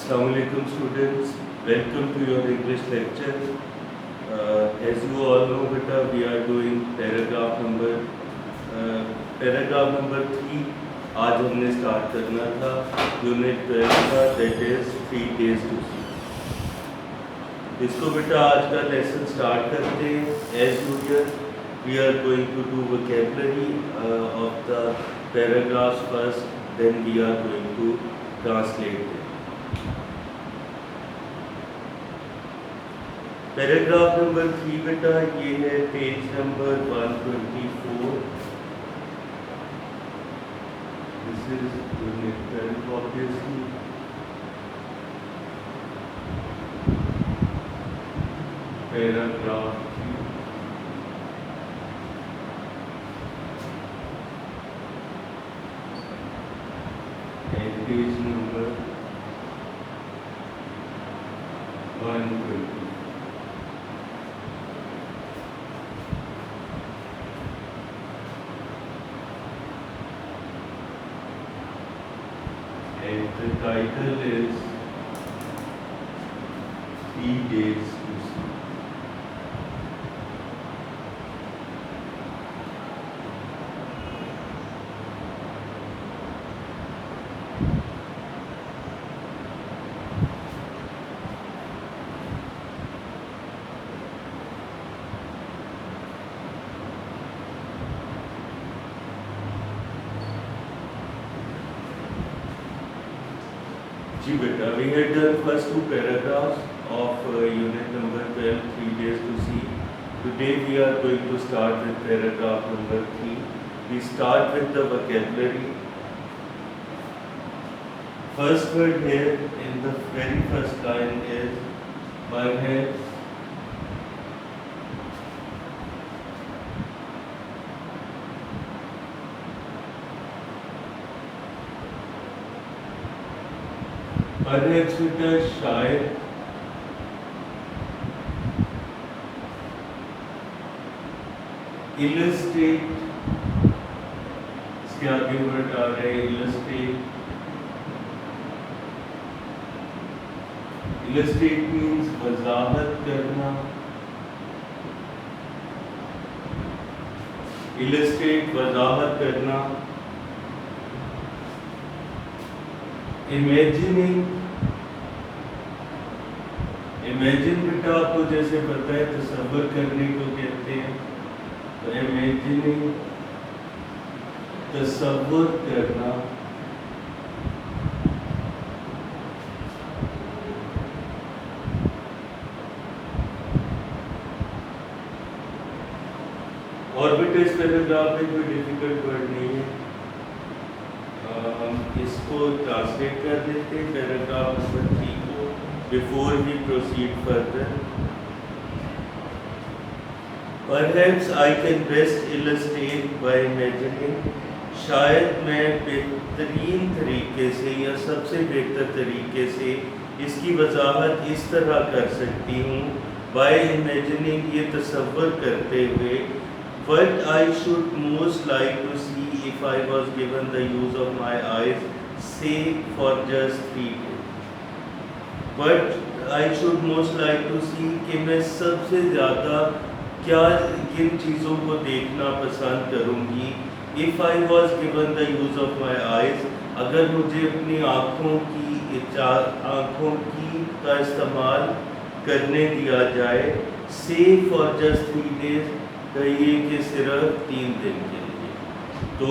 Assalamualaikum students, welcome to your English lecture. As you all know, beta, we are doing paragraph number 3. आज हमने start करना था unit 12 का, that is 3 days to see. इसको बेटा आज का लेसन स्टार्ट करते हैं. As usual we are going to do vocabulary of the paragraphs first, then we are going to translate them. Paragraph number 3 बेटा ये है page number 124. This is unit 12 obviously. Paragraph 3 and page number 120. And the title is 3 days to see. जी बेटा, we had done first 2 paragraphs of unit number 12, 3 days to see. Today we are going to start with paragraph number 3. We start with the vocabulary. First word here in the very first line is perhaps. Perhaps with a शायद. Illustrate, इसके आगे word आ रहे हैं illustrate. Illustrate means वजाहत करना. Illustrate वजाहत करना. Imagining. Imagine बेटा आपको जैसे पता है तसव्वुर करने को कहते हैं, तो इमेजिनिंग तसव्वुर करना. और बेटा इस पैराग्राफ में कोई डिफिकल्ट वर्ड नहीं है. हम इसको ट्रांसलेट कर देते हैं पैराग्राफ नंबर 3 को before we proceed further. Perhaps I can best illustrate by imagining. शायद मैं बेहतरीन तरीके से या सबसे बेहतर तरीके से इसकी वजाहत इस तरह कर सकती हूँ by imagining, ये तसव्वुर करते हुए, what I should most like to see if I was given the use of my eyes, say for just 3 days. But I should most like to see कि मैं सबसे ज़्यादा क्या किन चीज़ों को देखना पसंद करूँगी if I was given the use of my eyes, अगर मुझे अपनी आँखों की का इस्तेमाल करने दिया जाए, say for just 3 days, कहिए कि सिर्फ 3 दिन के लिए. तो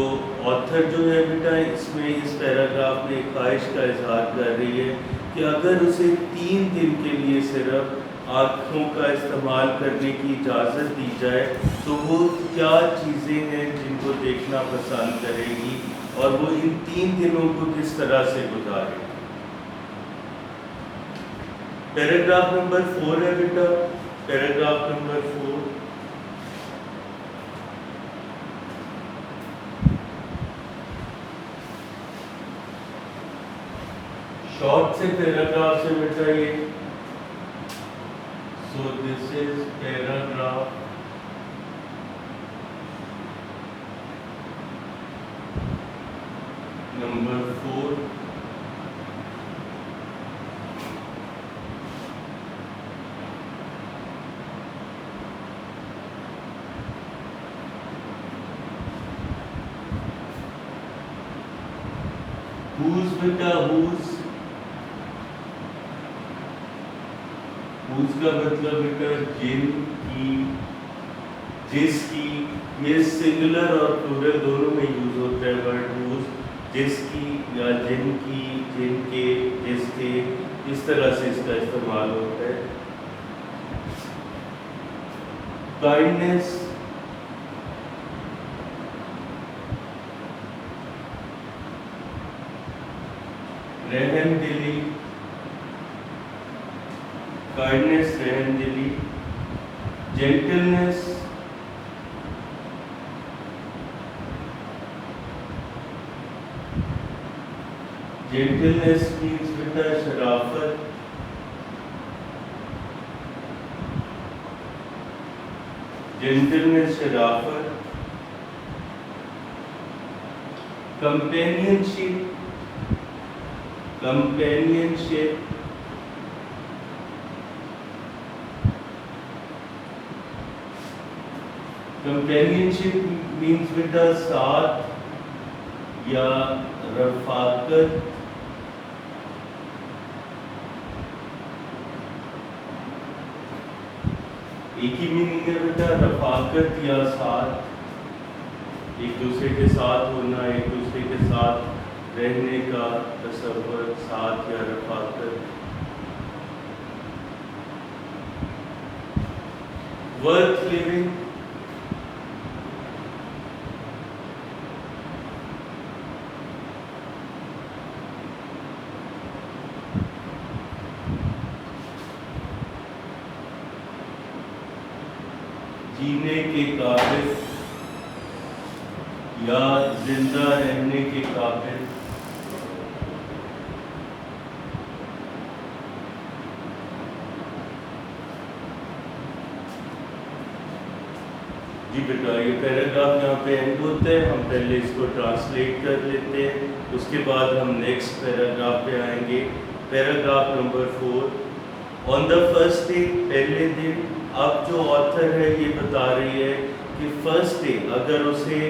ऑथर जो है बेटा इसमें इस पैराग्राफ में ख्वाहिश का इजहार कर रही है कि अगर उसे 3 दिन के लिए सिर्फ आँखों का इस्तेमाल करने की इजाज़त दी जाए तो वो क्या चीज़ें हैं जिनको देखना पसंद करेगी और वो इन 3 दिनों को किस तरह से गुजारेगी. पैराग्राफ नंबर 4 है बेटा. Paragraph number 4. शॉर्ट से पैराग्राफ से बेटा ये. So this is paragraph number 4. whose बेटा whose का मतलब बेटा जिन की, जिसकी, ये सिंगुलर और प्लूरल दोनों में यूज होता है वर्ड whose, जिसकी या जिनकी, जिनके, जिसके, इस तरह से इसका इस्तेमाल होता है। काइंडनेस, रहमदिली, काइंडनेस रहमदिली, जेंटलनेस, जेंटलनेस मीन्स बेटा शराफत, जेंटलनेस शराफत। कंपेनियनशिप, कंपेनियनशिप, कंपेनियनशिप मीन्स बेटा साथ या रफाकत। एक ही मीनिंग है बेटा, रफाकत या साथ, एक दूसरे के साथ होना, एक दूसरे के साथ रहने का तसव्वुर, साथ या रफाकत। वर्थ लिविंग, जीने के काबिल या जिंदा रहने के काबिल। जी बेटा, ये पैराग्राफ यहाँ पे एंड होता है। हम पहले इसको ट्रांसलेट कर लेते हैं, उसके बाद हम नेक्स्ट पैराग्राफ पे आएंगे। Paragraph number 4। On the first day, पहले दिन। अब जो ऑथर है ये बता रही है कि फर्स्ट डे अगर उसे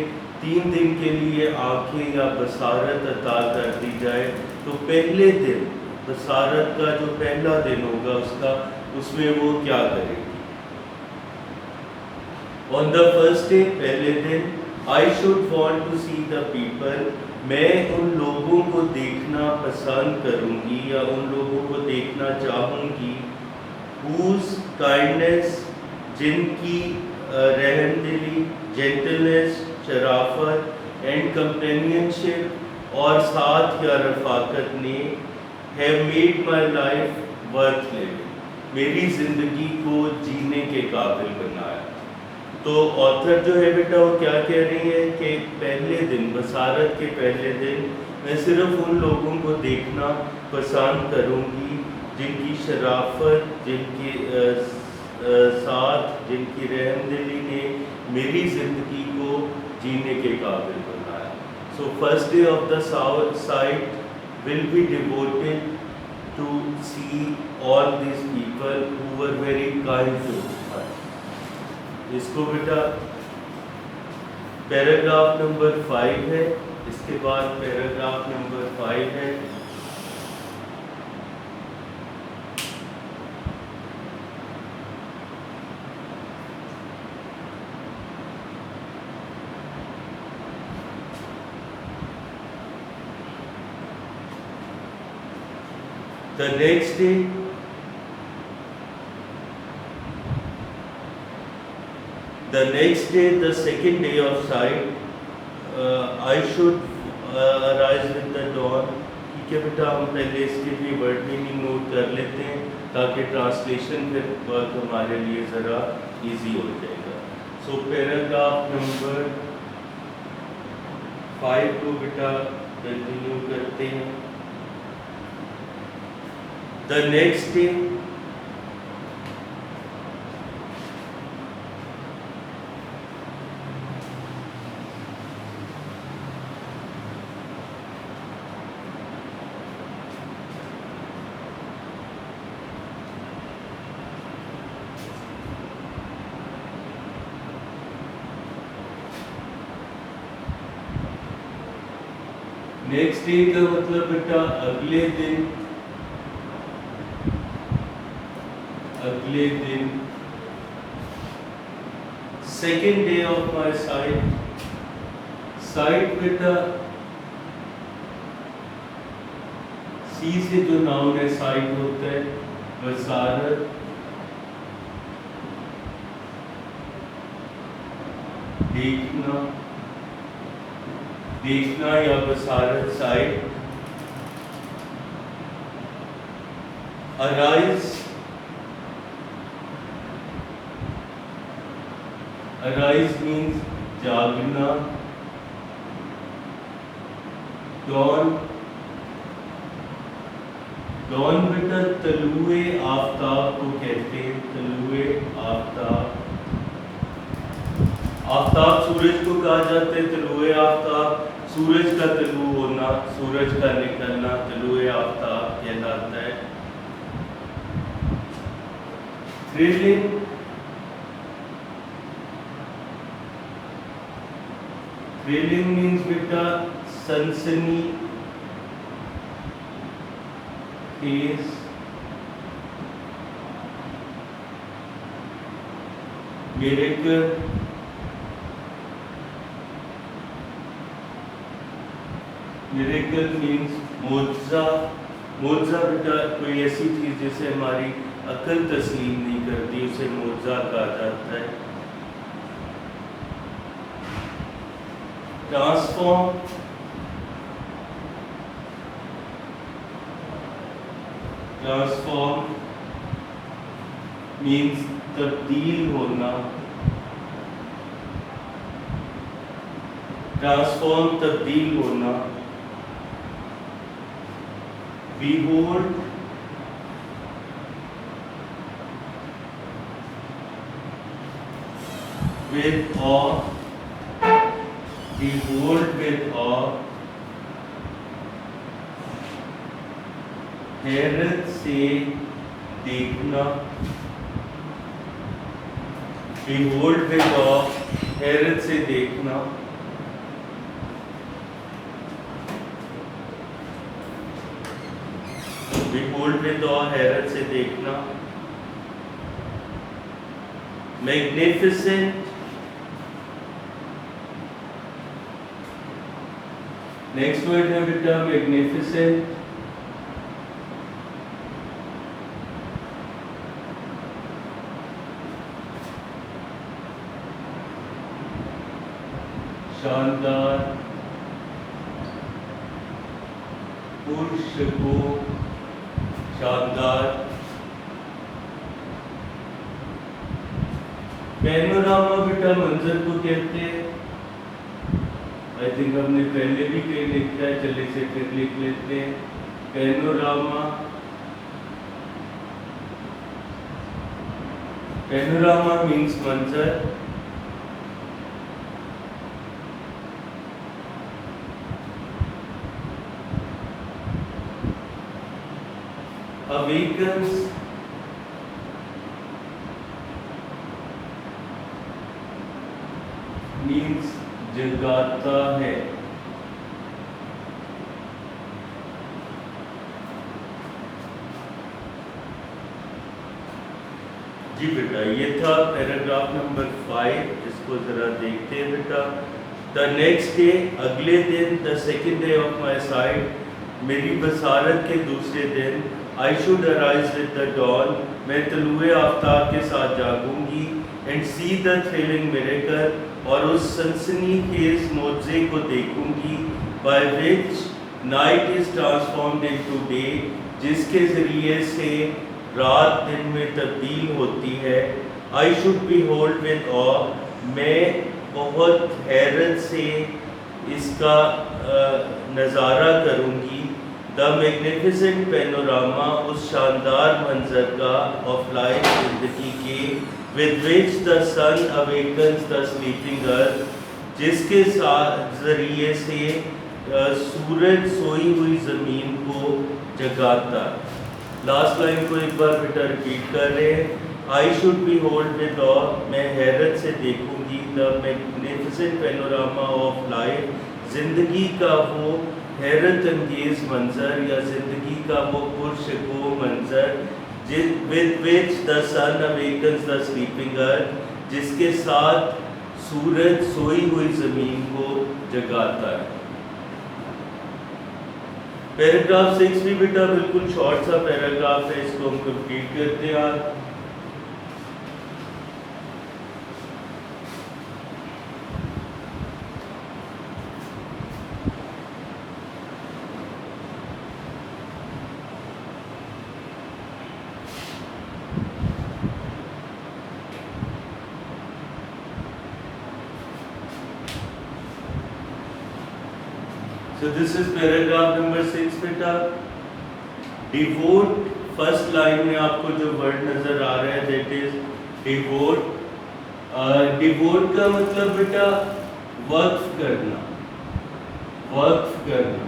3 दिन के लिए आंखें या बसारत अता कर दी जाए तो पहले दिन, बसारत का जो पहला दिन होगा उसका, उसमें वो क्या करेगी। ऑन द फर्स्ट डे, पहले दिन। I should want to see the people, मैं उन लोगों को देखना पसंद करूंगी या उन लोगों को देखना चाहूंगी। whose काइंडनेस, जिनकी रहमदिली, जेंटलनेस शराफत, एंड कंपेनियनशिप और साथ या रफाकत ने, have made my life worth living, मेरी ज़िंदगी को जीने के काबिल बनाया। तो ऑथर जो है बेटा वो क्या कह रही है कि पहले दिन, बसारत के पहले दिन, मैं सिर्फ उन लोगों को देखना पसंद करूंगी जिनकी शराफत, जिनकी साथ, जिनकी रहमदिली ने मेरी ज़िंदगी को जीने के काबिल बनाया। So first day of the sight will be devoted to see all this people who were very kind to us. इसको बेटा पैराग्राफ नंबर 5 है, इसके बाद पैराग्राफ नंबर 5 है। The next day, the second day of sight, I should arise with the dawn। ठीक है बेटा, हम पहले इसके लिए वर्ड मीनिंग नोट कर लेते हैं ताकि ट्रांसलेशन फिर वर्क हमारे लिए ज़रा इजी हो जाएगा। सो पैराग्राफ नंबर 5 को बेटा कंटिन्यू करते हैं। The next day, next day का मतलब बेटा अगले दिन, अगले दिन। Second day of my site, site बेटा सी से जो नाउन है साइट होता है, बसारत, देखना, देखना या Basharat site. Arise, arise means जागना। डॉन, डॉन बेटा तलुए आफ्ताब को कहते हैं, तलुए आफ्ताब। आफ्ताब सूरज को कहा जाता है तलुए आफ्ताब, सूरज का तलु होना, सूरज का निकलना तलुए आफ्ताब कहलाता है। थ्रिलिंग, थ्रिलिंग मीन्स बेटा सनसनी खेज। मिरेकल, मिरेकल मीन्स मोजा। मोजा बेटा कोई ऐसी चीज जिसे हमारी अकल तस्लीम नहीं करती, उसे मोजा कहा जाता है। ट्रांसफॉर्म, ट्रांसफॉर्म मीन्स तब्दील होना। ट्रांसफॉर्म तब्दील होना। Behold, with awe, behold with awe, हैरत से देखना। Behold with awe, हैरत से देखना। Behold with awe, हैरत से देखना। Magnificent, नेक्स्ट वर्ड है बेटा मैग्निफिसेंट। शानदार, पुरशको, शानदार। पैनोरामा बेटा मंजर को कहते हैं। आई थिंक हमने पहले भी कहीं लिखा है, चलिए से फिर लिख लेते हैं। पैनोरामा, पैनोरामा मीन्स मंजर। awakens, means जगाता है। जी बेटा ये था पैराग्राफ नंबर 5, इसको जरा देखते हैं बेटा। द नेक्स्ट डे, अगले दिन, the second day of my sight, मेरी बसारत के दूसरे दिन। I should arise with the dawn, मैं तलुए आफ्ताब के साथ जागूंगी। And see the thrilling miracle, और उस सनसनी खेज मोजे को देखूंगी। By which night is transformed into day, जिसके ज़रिए से रात दिन में तब्दील होती है। I should behold with awe, मैं बहुत हैरत से इसका नज़ारा करूंगी। द मैग्निफिसेंट पैनोरामा, उस शानदार मंजर का, ऑफ लाइफ जिंदगी के, with which the sun awakens the sleeping earth, जिसके साथ ज़रिए से सूरज सोई हुई ज़मीन को जगाता। लास्ट लाइन को एक बार बेटा रिपीट कर रहे हैं। I should behold with awe, मैं हैरत से देखूंगी। The magnificent panorama of life, जिंदगी का वो हैरत अंगेज मंजर या जिंदगी का वो पुरशको मंजर with which the sun awakens the sleeping earth, जिसके साथ सूरज सोई हुई जमीन को जगाता है। पैराग्राफ 6 भी बेटा बिल्कुल शॉर्ट सा पैराग्राफ है, इसको हम कंप्लीट करते हैं आज। So this is paragraph number 6 बेटा। डिवोट, फर्स्ट लाइन में आपको जो वर्ड नजर आ रहा है दैट इज डिवोट। डिवोट का मतलब बेटा वक्फ करना, वक्फ करना।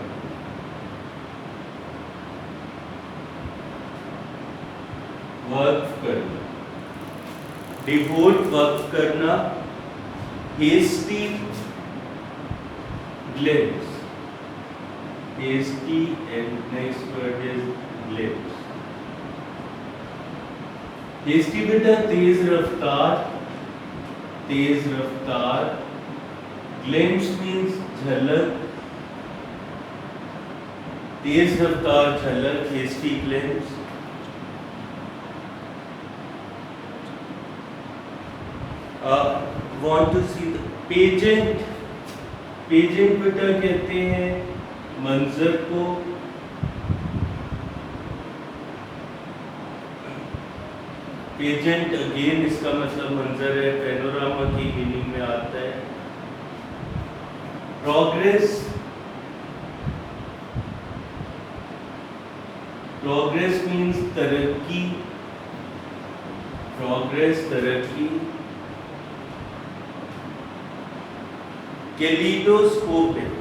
वक्फ करना, डिवोट वक्फ करना। Hasty glimpse, hasty and next word is glimpse। hasty बेटा तेज रफ्तार, तेज रफ्तार। glimpse means झलक, तेज रफ्तार झलक, hasty glimpse। Want to see the pageant, pageant बेटा कहते हैं मंजर को, पेजेंट अगेन इसका मतलब मंजर है, पैनोरामा की मीनिंग में आता है। प्रोग्रेस, प्रोग्रेस मीन्स तरक्की, प्रोग्रेस तरक्की। कैलिडोस्कोपिक,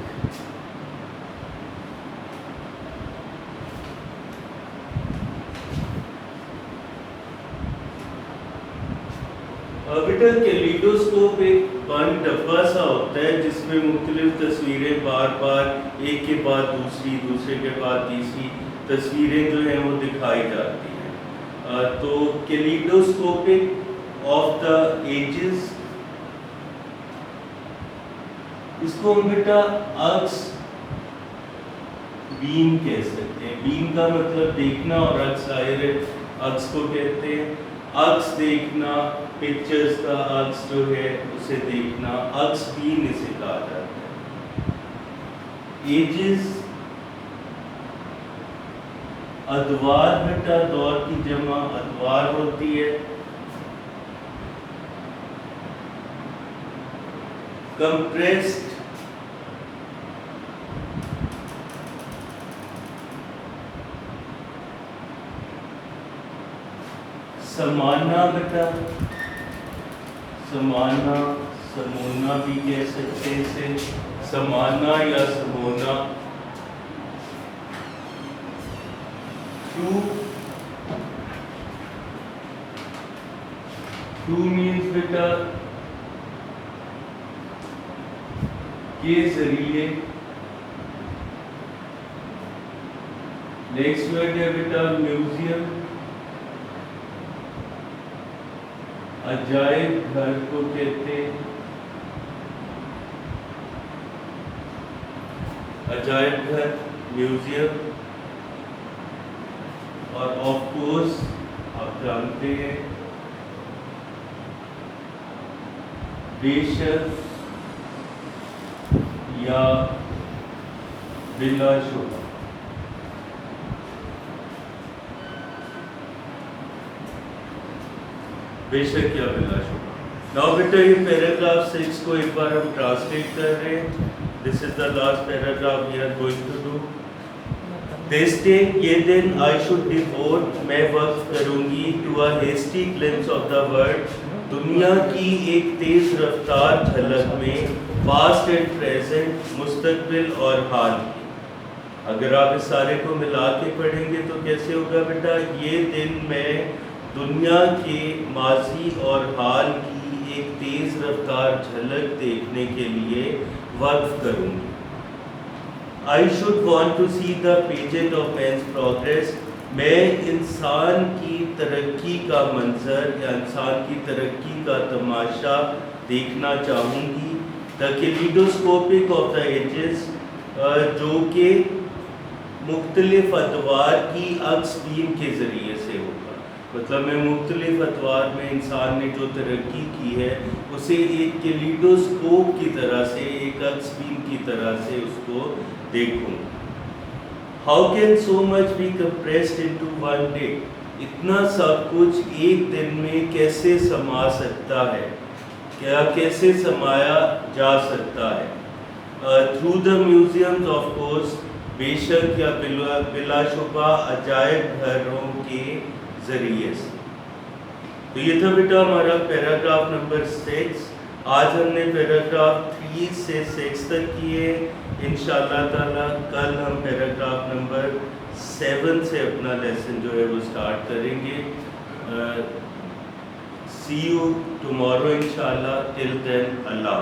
बेटा कैलिडोस्कोप एक बंद डब्बा सा होता है जिसमें मुख्तलिफ तस्वीरें बार बार एक के बाद दूसरी, दूसरे के बाद तीसरी तस्वीरें जो हैं वो दिखाई जाती हैं। तो कैलिडोस्कोपिक ऑफ द एजेस, इसको हम बेटा अक्स बीम कह सकते हैं। बीम का मतलब देखना और अक्स आयर अक्स को कहते हैं। अक्स देखना, पिक्चर्स का अक्स जो है उसे देखना, अक्स बीम इसे कहा जाता है। एजेस, अदवार बेटा दौर की जमा अदवार होती है। कंप्रेस्ड, समाना बेटा, समाना, समोना भी कह सकते हैं इसे, समाना या समोना। टू मीन्स बेटा के जरिए। नेक्स्ट वर्ड है बेटा म्यूजियम, अजायब घर को कहते हैं, अजायब घर, म्यूजियम। और ऑफ कोर्स आप जानते हैं बेशक या बिलाशुबा। बेशक या बिलाशुबा। नाउ बेटा ये पैराग्राफ 6 को एक बार हम ट्रांसलेट कर रहे हैं। This is the last paragraph we are going to do. This day, ये दिन, आई शुड डिवोट, मैं वक्त करूंगी, to a hasty glimpse of the world, दुनिया की एक तेज रफ्तार झलक में, पास्ट एंड प्रेजेंट, मुस्तकबिल और हाल की। अगर आप इस सारे को मिला के पढ़ेंगे तो कैसे होगा बेटा? ये दिन मैं दुनिया के माजी और हाल की एक तेज़ रफ्तार झलक देखने के लिए वक्फ करूँगी। I should want to see the pageant of man's progress. मैं इंसान की तरक्की का मंजर या इंसान की तरक्की का तमाशा देखना चाहूँगी। द कैलिडोस्कोपिक ऑफ द एजेस, जो कि मुख्तलिफ अदवार की अक्स बीम के ज़रिए से होगा। मतलब मैं मुख्तलिफ अदवार में इंसान ने जो तरक्की की है उसे एक कैलिडोस्कोप की तरह से, एक अक्स बीम की तरह से उसको देखूँ। How can so much B compressed into one day? इतना सब कुछ एक दिन में कैसे समा सकता है, क्या कैसे समाया जा सकता है? Through the museums of course, बेशक या बिलाशुबा अजायब घरों के ज़रिए से। तो ये था बेटा हमारा पैराग्राफ नंबर 6। आज हमने पैराग्राफ 3 से 6 तक किए। इंशाअल्लाह ताला कल हम पैराग्राफ नंबर 7 से अपना लेसन जो है वो स्टार्ट करेंगे। सी यू टुमारो इंशाअल्लाह। टिल देन अल्लाह।